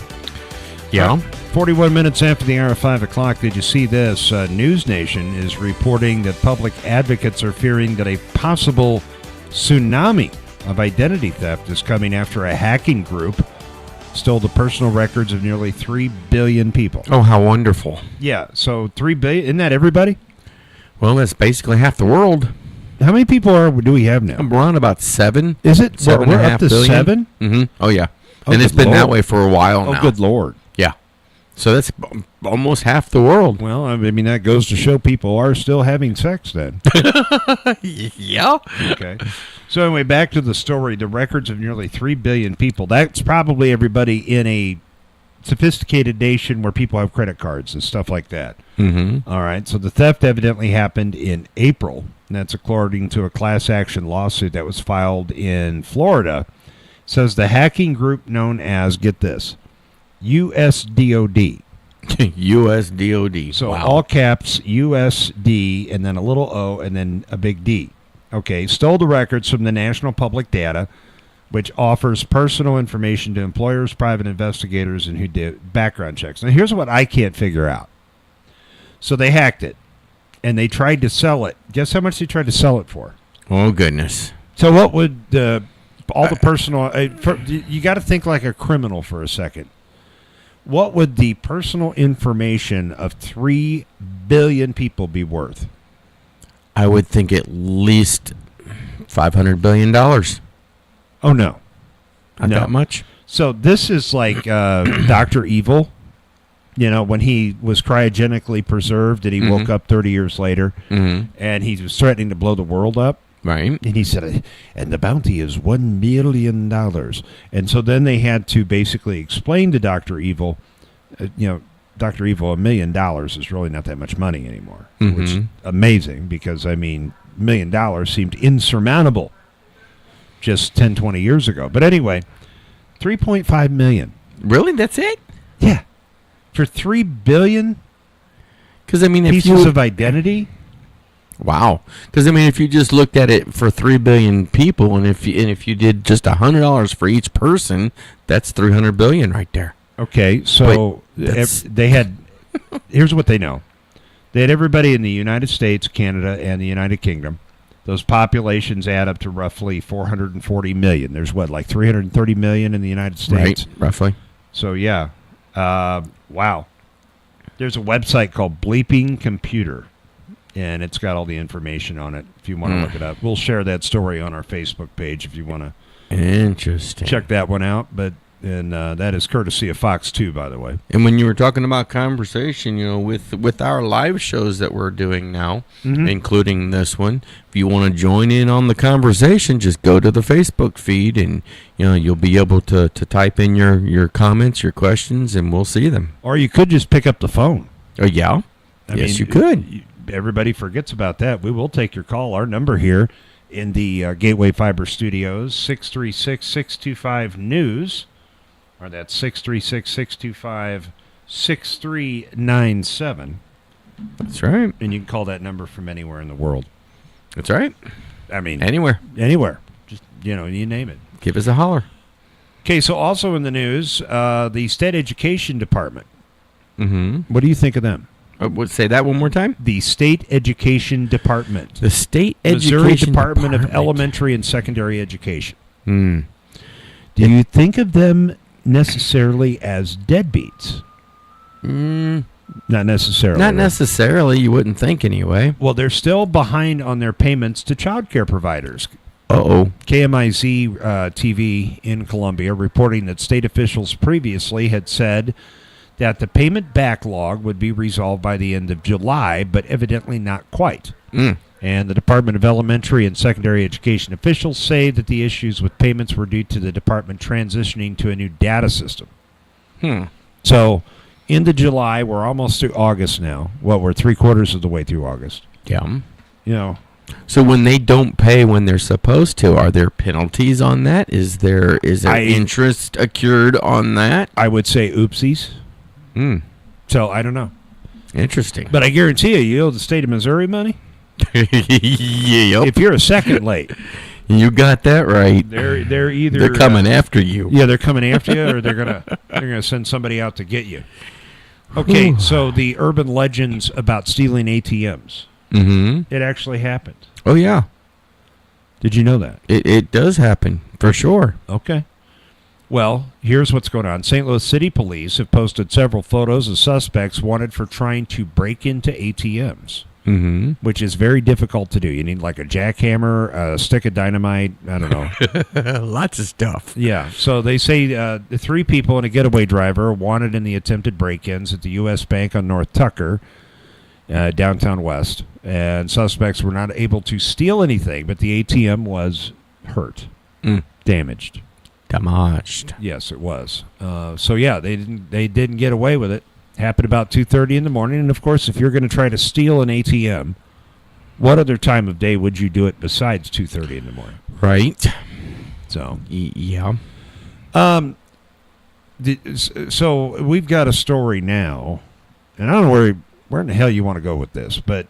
Yeah. 41 minutes after the hour of 5 o'clock, did you see this? News Nation is reporting that public advocates are fearing that a possible tsunami of identity theft is coming after a hacking group stole the personal records of nearly 3 billion people. Oh, how wonderful. Yeah, so 3 billion, isn't that everybody? Well, that's basically half the world. How many people do we have now? We're on about 7. Is it? Seven We're and a up half to billion? 7? Mm-hmm. Oh, yeah. Oh, and it's been that way for a while now. Oh, good Lord. Yeah. So that's almost half the world. Well, I mean, that goes to show people are still having sex then. Yeah. Okay. So anyway, back to the story. The records of nearly 3 billion people. That's probably everybody in a sophisticated nation where people have credit cards and stuff like that. Mm-hmm. All right. So the theft evidently happened in April. And that's according to a class action lawsuit that was filed in Florida. It says the hacking group known as, get this, USDOD. USDOD. So wow. all caps, USD, and then a little O, and then a big D. Okay, stole the records from the National Public Data, which offers personal information to employers, private investigators, and who did background checks. Now, here's what I can't figure out. So they hacked it, and they tried to sell it. Guess how much they tried to sell it for? Oh, goodness. So what would all the personal... you got to think like a criminal for a second. What would the personal information of 3 billion people be worth? I would think at least $500 billion. Oh, no. Not that much? So this is like Dr. Evil, when he was cryogenically preserved and he woke up 30 years later, and he was threatening to blow the world up. Right. And he said, and the bounty is $1 million. And so then they had to basically explain to Dr. Evil, Dr. Evil, $1 million is really not that much money anymore. Which is amazing because, $1 million seemed insurmountable just 10, 20 years ago. But anyway, $3.5 million. Really? That's it? Yeah. For 3 billion pieces of identity? Wow. Because, if you just looked at it for 3 billion people, and if you did just $100 for each person, that's $300 billion right there. Okay, so they had, here's what they know. They had everybody in the United States, Canada, and the United Kingdom. Those populations add up to roughly 440 million. There's like 330 million in the United States? Right, roughly. So, yeah. Wow. There's a website called Bleeping Computer, and it's got all the information on it if you want to look it up. We'll share that story on our Facebook page if you want to Interesting. check that one out. But And that is courtesy of Fox 2, by the way. And when you were talking about conversation, with our live shows that we're doing now, including this one, if you want to join in on the conversation, just go to the Facebook feed, and you'll be able to type in your comments, your questions, and we'll see them. Or you could just pick up the phone. Oh, yeah. Yes, you could. Everybody forgets about that. We will take your call. Our number here in the Gateway Fiber Studios, 636-625-NEWS. Or that's 636-625-6397. That's right. And you can call that number from anywhere in the world. That's right. I mean, anywhere. Just, you name it. Give us a holler. Okay, so also in the news, the State Education Department. Mm-hmm. What do you think of them? Say that one more time. The State Education Department. The State Education Missouri Department of Elementary and Secondary Education. Hmm. Do you think of them necessarily as deadbeats? Not necessarily. Not necessarily. You wouldn't think anyway. Well, they're still behind on their payments to child care providers. Uh-oh. KMIZ TV in Columbia reporting that state officials previously had said that the payment backlog would be resolved by the end of July, but evidently not quite. And the Department of Elementary and Secondary Education officials say that the issues with payments were due to the department transitioning to a new data system. So, into July, we're almost through August now. Well, we're 3/4 of the way through August. Yeah. So when they don't pay when they're supposed to, are there penalties on that? Is there interest accrued on that? I would say oopsies. So, I don't know. Interesting. But I guarantee you owe the state of Missouri money. Yep. If you're a second late. You got that right. They're either they're coming after you. Yeah, they're coming after you, or they're gonna send somebody out to get you. Okay, so the urban legends about stealing ATMs. It actually happened. Oh yeah. Did you know that? It does happen for sure. Okay. Well, here's what's going on. St. Louis City Police have posted several photos of suspects wanted for trying to break into ATMs. Which is very difficult to do. You need like a jackhammer, a stick of dynamite, I don't know. Lots of stuff. Yeah. So they say the 3 people and a getaway driver wanted in the attempted break-ins at the U.S. Bank on North Tucker, downtown West. And suspects were not able to steal anything, but the ATM was hurt, damaged. Damaged. Yes, it was. So yeah, they didn't get away with it. Happened about 2:30 in the morning, and of course, if you're going to try to steal an ATM, what other time of day would you do it besides 2:30 in the morning? Right. So yeah. So we've got a story now, and I don't know where in the hell you want to go with this, but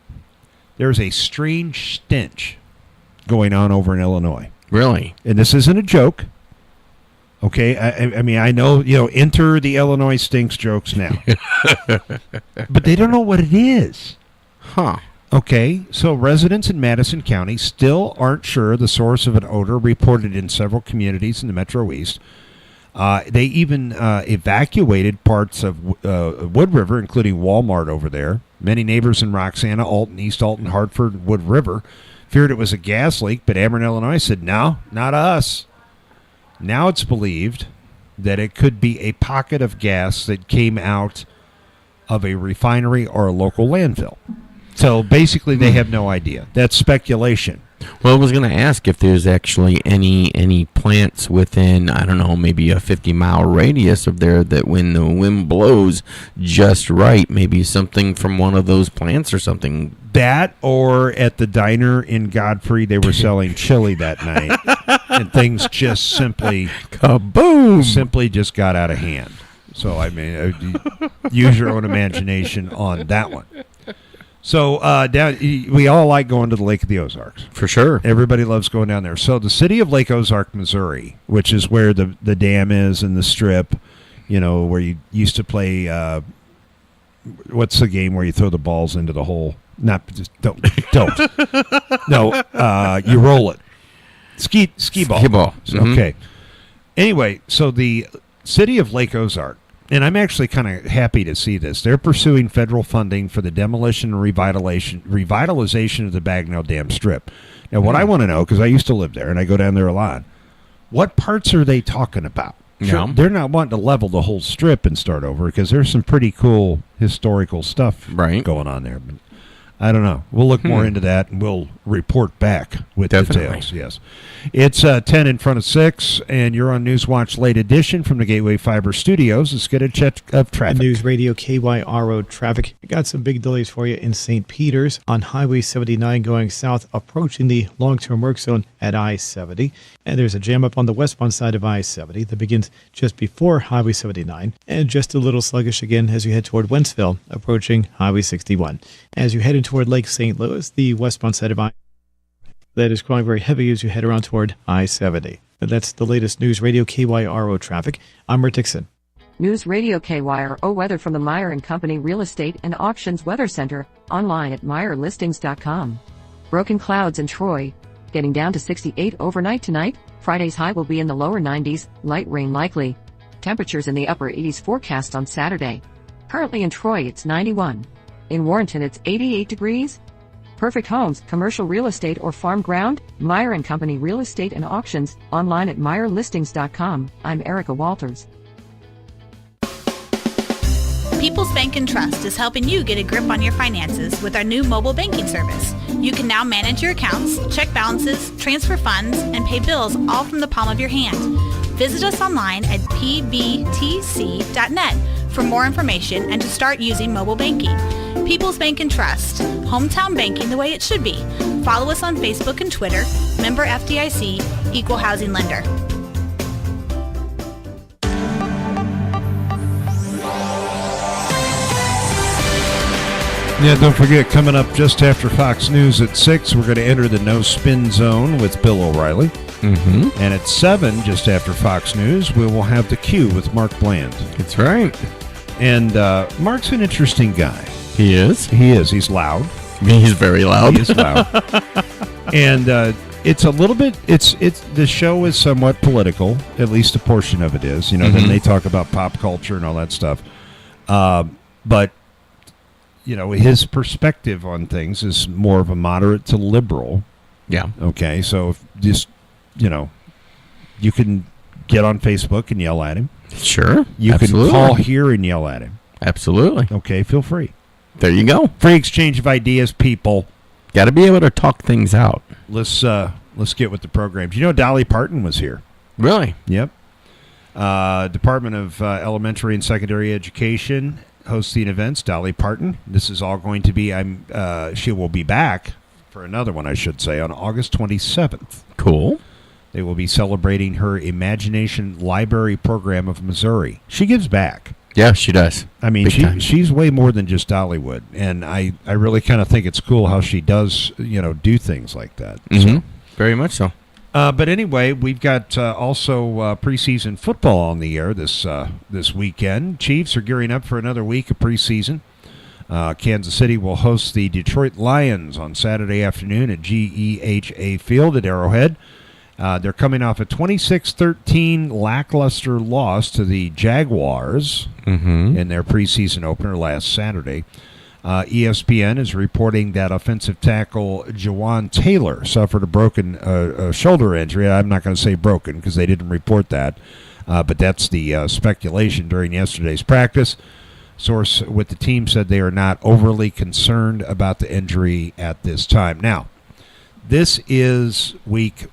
there's a strange stench going on over in Illinois. Really? And this isn't a joke. Okay, I mean, I know, enter the Illinois stinks jokes now. But they don't know what it is. Huh. Okay, so residents in Madison County still aren't sure the source of an odor reported in several communities in the Metro East. They even evacuated parts of Wood River, including Walmart over there. Many neighbors in Roxana, Alton, East Alton, Hartford, Wood River feared it was a gas leak, but Ameren, Illinois said, no, not us. Now it's believed that it could be a pocket of gas that came out of a refinery or a local landfill. So basically they have no idea. That's speculation. Well, I was going to ask if there's actually any plants within, I don't know, maybe a 50-mile radius of there that when the wind blows just right, maybe something from one of those plants or something. That, or at the diner in Godfrey, they were selling chili that night. And things just simply, kaboom, simply just got out of hand. So, I mean, use your own imagination on that one. So, we all like going to the Lake of the Ozarks. For sure. Everybody loves going down there. So, the city of Lake Ozark, Missouri, which is where the dam is and the strip, where you used to play, what's the game where you throw the balls into the hole? Not just don't. No, you roll it. Ski ball. Ski ball. So, okay. Anyway, so the city of Lake Ozark, and I'm actually kind of happy to see this. They're pursuing federal funding for the demolition and revitalization of the Bagnell Dam Strip. Now, what I want to know, because I used to live there and I go down there a lot, what parts are they talking about? Sure, they're not wanting to level the whole strip and start over because there's some pretty cool historical stuff going on there. But I don't know. We'll look more into that, and we'll report back with details. Yes. It's 10 in front of 6, and you're on Newswatch Late Edition from the Gateway Fiber Studios. Let's get a check of traffic. News Radio KYRO traffic. We got some big delays for you in St. Peter's on Highway 79 going south, approaching the long-term work zone at I-70. And there's a jam up on the westbound side of I-70 that begins just before Highway 79, and just a little sluggish again as you head toward Wentzville, approaching Highway 61. As you head in toward Lake St. Louis, the westbound side of I, that is growing very heavy as you head around toward I-70. And that's the latest News Radio KYRO traffic. I'm Rick Dixon. News Radio KYRO weather from the Meyer & Company Real Estate and Auctions Weather Center, online at MeyerListings.com. Broken clouds in Troy. Getting down to 68 overnight tonight. Friday's high will be in the lower 90s, light rain likely. Temperatures in the upper 80s forecast on Saturday. Currently in Troy it's 91. In Warrenton it's 88 degrees. Perfect homes, commercial real estate or farm ground, Meyer & Company Real Estate and Auctions, online at MeyerListings.com. I'm Erica Walters. People's Bank and Trust is helping you get a grip on your finances with our new mobile banking service. You can now manage your accounts, check balances, transfer funds, and pay bills all from the palm of your hand. Visit us online at pbtc.net for more information and to start using mobile banking. People's Bank and Trust, hometown banking the way it should be. Follow us on Facebook and Twitter, member FDIC, equal housing lender. Yeah, don't forget, coming up just after Fox News at 6, we're going to enter the No Spin Zone with Bill O'Reilly. Mm-hmm. And at 7, just after Fox News, we will have The Q with Mark Bland. That's right. And Mark's an interesting guy. He is? He is. He's loud. He's very loud. He is loud. And it's a little bit, it's the show is somewhat political, at least a portion of it is. You know, then they talk about pop culture and all that stuff. But you know, his perspective on things is more of a moderate to liberal. Yeah. Okay, so if just, you know, you can get on Facebook and yell at him. Sure. You absolutely. can call here and yell at him. Absolutely. Okay, feel free. There you go. Free exchange of ideas, people. Got to be able to talk things out. Let's get with the program. Do you know Dolly Parton was here? Really? Yep. Department of Elementary and Secondary Education hosting events, Dolly Parton. This is all going to be, she will be back for another one, I should say, on August 27th. Cool. They will be celebrating her Imagination Library Program of Missouri. She gives back. Yeah, she does. I mean, she's way more than just Dollywood, and I really kind of think it's cool how she does, you know, do things like that. Mm-hmm. So. Very much so. But anyway, we've got also preseason football on the air this weekend. Chiefs are gearing up for another week of preseason. Kansas City will host the Detroit Lions on Saturday afternoon at GEHA Field at Arrowhead. They're coming off a 26-13 lackluster loss to the Jaguars in their preseason opener last Saturday. ESPN is reporting that offensive tackle Jawan Taylor suffered a broken shoulder injury. I'm not going to say broken because they didn't report that, but that's the speculation during yesterday's practice. Source with the team said they are not overly concerned about the injury at this time. Now, this is week,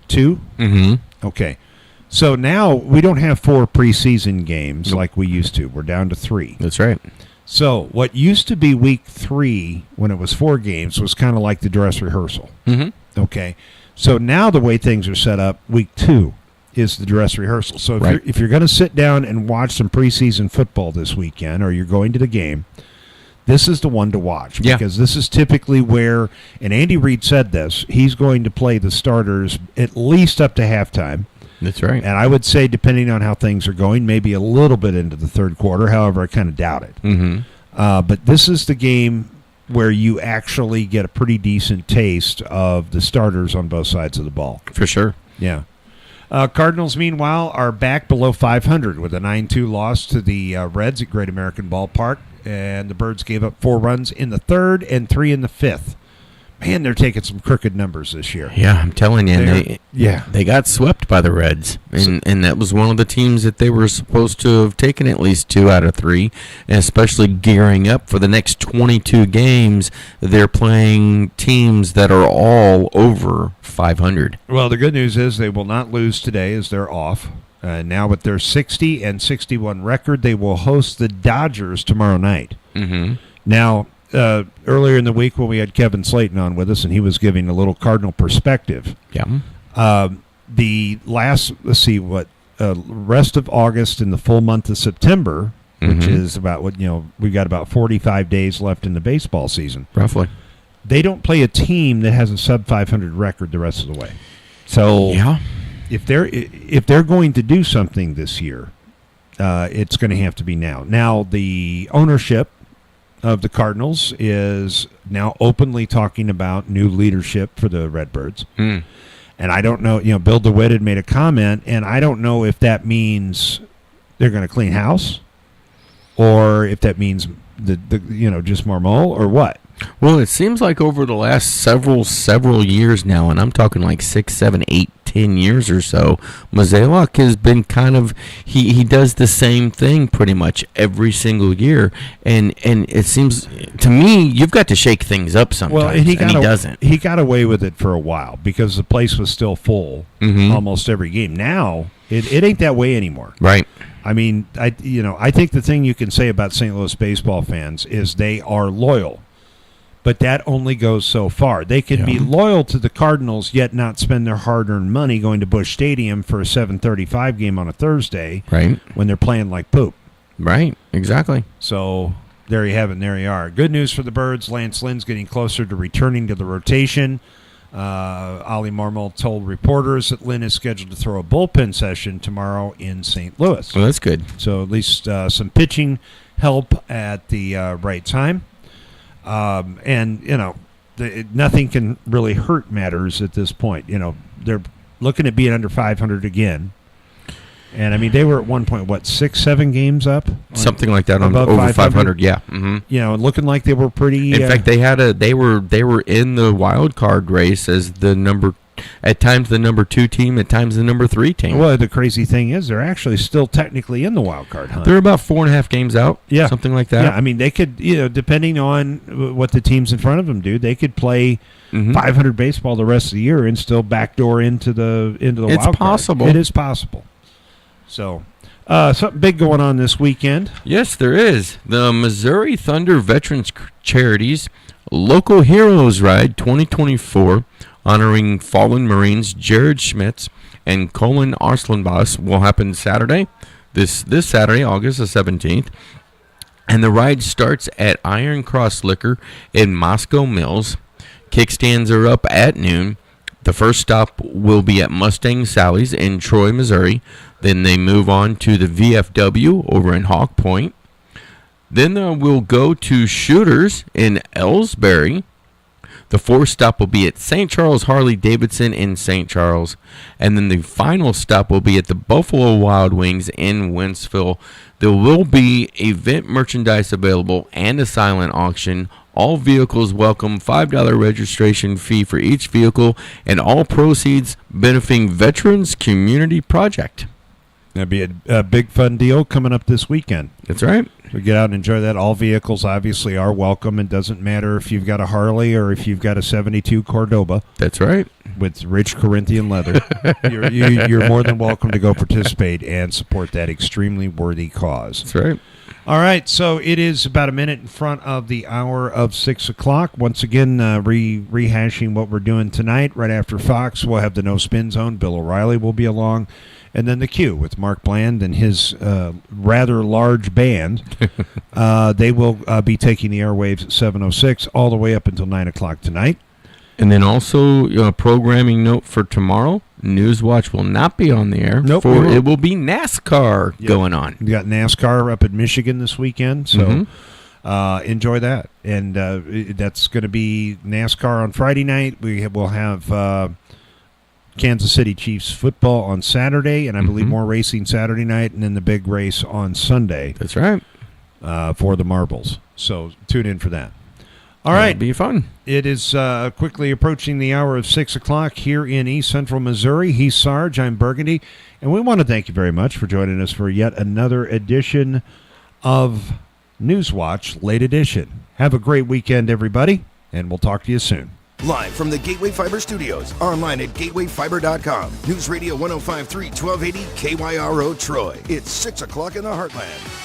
2? Mm-hmm. Okay. So now we don't have 4 preseason games like we used to. We're down to 3. That's right. So what used to be week 3 when it was 4 games was kind of like the dress rehearsal. Mm-hmm. Okay. So now the way things are set up, week 2 is the dress rehearsal. So if you're going to sit down and watch some preseason football this weekend, or you're going to the game, this is the one to watch because this is typically where, and Andy Reid said this, he's going to play the starters at least up to halftime. That's right. And I would say, depending on how things are going, maybe a little bit into the third quarter. However, I kind of doubt it. Mm-hmm. But this is the game where you actually get a pretty decent taste of the starters on both sides of the ball. For sure. Yeah. Cardinals, meanwhile, are back below 500 with a 9-2 loss to the Reds at Great American Ballpark. And the Birds gave up 4 runs in the third and 3 in the fifth. man, they're taking some crooked numbers this year. Yeah, I'm telling you, they got swept by the Reds, and that was one of the teams that they were supposed to have taken at least 2 out of 3, and especially gearing up for the next 22 games, they're playing teams that are all over 500. Well, the good news is they will not lose today as they're off. Now with their 60 and 61 record, they will host the Dodgers tomorrow night. Mm-hmm. Now, earlier in the week when we had Kevin Slayton on with us, and he was giving a little Cardinal perspective. Yeah. The last, rest of August and the full month of September, which is about we've got about 45 days left in the baseball season. Roughly. They don't play a team that has a sub 500 record the rest of the way. So yeah. If they're going to do something this year, it's going to have to be now. Now, the ownership of the Cardinals is now openly talking about new leadership for the Redbirds. Mm. And I don't know, Bill DeWitt had made a comment, and I don't know if that means they're going to clean house or if that means just more mold or what. Well, it seems like over the last several years now, and I'm talking like 6, 7, 8, 10 years or so, Mozeliak has been kind of he does the same thing pretty much every single year, and it seems to me you've got to shake things up sometimes. Well, and he doesn't. He got away with it for a while because the place was still full almost every game. Now it ain't that way anymore. Right. I mean, I think the thing you can say about St. Louis baseball fans is they are loyal. But that only goes so far. They can be loyal to the Cardinals, yet not spend their hard-earned money going to Busch Stadium for a 7:35 game on a Thursday, right? When they're playing like poop, right? Exactly. So there you have it. And there you are. Good news for the Birds. Lance Lynn's getting closer to returning to the rotation. Ollie Marmol told reporters that Lynn is scheduled to throw a bullpen session tomorrow in St. Louis. Well, that's good. So at least some pitching help at the right time. And, nothing can really hurt matters at this point. They're looking at being under 500 again. And, I mean, they were at one point, 6, 7 games up? Something like that, over 500, yeah. Mm-hmm. Looking like they were pretty... In fact, they were in the wild card race as at times the number 2 team, at times the number 3 team. Well, the crazy thing is they're actually still technically in the wild card hunt. They're about 4.5 games out, something like that. Yeah, I mean, they could, depending on what the teams in front of them do, they could play 500 baseball the rest of the year and still backdoor into the wild card. It's possible. It is possible. So, something big going on this weekend. Yes, there is. The Missouri Thunder Veterans Charities Local Heroes Ride 2024, honoring fallen Marines Jared Schmitz and Colin Arslanbos, will happen Saturday, this Saturday, August the 17th. And the ride starts at Iron Cross Liquor in Moscow Mills. Kickstands are up at noon. The first stop will be at Mustang Sally's in Troy, Missouri. Then they move on to the VFW over in Hawk Point. Then we'll go to Shooters in Ellsbury. The fourth stop will be at St. Charles Harley-Davidson in St. Charles. And then the final stop will be at the Buffalo Wild Wings in Wentzville. There will be event merchandise available and a silent auction. All vehicles welcome $5 registration fee for each vehicle, and all proceeds benefiting Veterans Community Project. That'd be a big fun deal coming up this weekend. That's right. So get out and enjoy that. All vehicles obviously are welcome. It doesn't matter if you've got a Harley or if you've got a 72 Cordoba. That's right. With rich Corinthian leather. You're more than welcome to go participate and support that extremely worthy cause. That's right. All right, so it is about a minute in front of the hour of 6 o'clock. Once again, rehashing what we're doing tonight. Right after Fox, we'll have the No Spin Zone. Bill O'Reilly will be along. And then the Q with Mark Bland and his rather large band. They will be taking the airwaves at 7:06 all the way up until 9 o'clock tonight. And then also a programming note for tomorrow. Newswatch will not be on the air. Nope, it will be NASCAR going on. You got NASCAR up in Michigan this weekend, so enjoy that. And that's going to be NASCAR on Friday night. We will have Kansas City Chiefs football on Saturday, and I believe more racing Saturday night, and then the big race on Sunday. That's right. For the marbles. So tune in for that. All right. It'll be fun. It is quickly approaching the hour of 6 o'clock here in East Central Missouri. He's Sarge. I'm Burgundy. And we want to thank you very much for joining us for yet another edition of Newswatch Late Edition. Have a great weekend, everybody, and we'll talk to you soon. Live from the Gateway Fiber Studios, online at gatewayfiber.com. News Radio 105.3, 1280 KYRO Troy. It's 6 o'clock in the Heartland.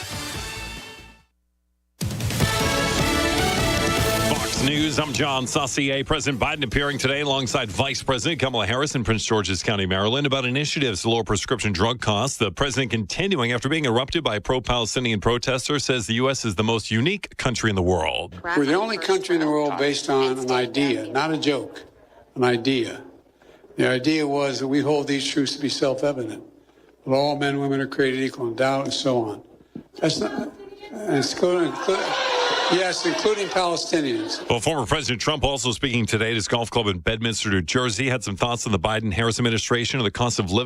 Fox News, I'm John Saucier. President Biden appearing today alongside Vice President Kamala Harris in Prince George's County, Maryland, about initiatives to lower prescription drug costs. The president continuing after being erupted by pro-Palestinian protesters, says the U.S. is the most unique country in the world. We're the only country in the world based on an idea, not a joke, an idea. The idea was that we hold these truths to be self-evident, that all men and women are created equal, endowed, and so on. That's not, yes, including Palestinians. Well, former President Trump also speaking today at his golf club in Bedminster, New Jersey, had some thoughts on the Biden-Harris administration and the cost of living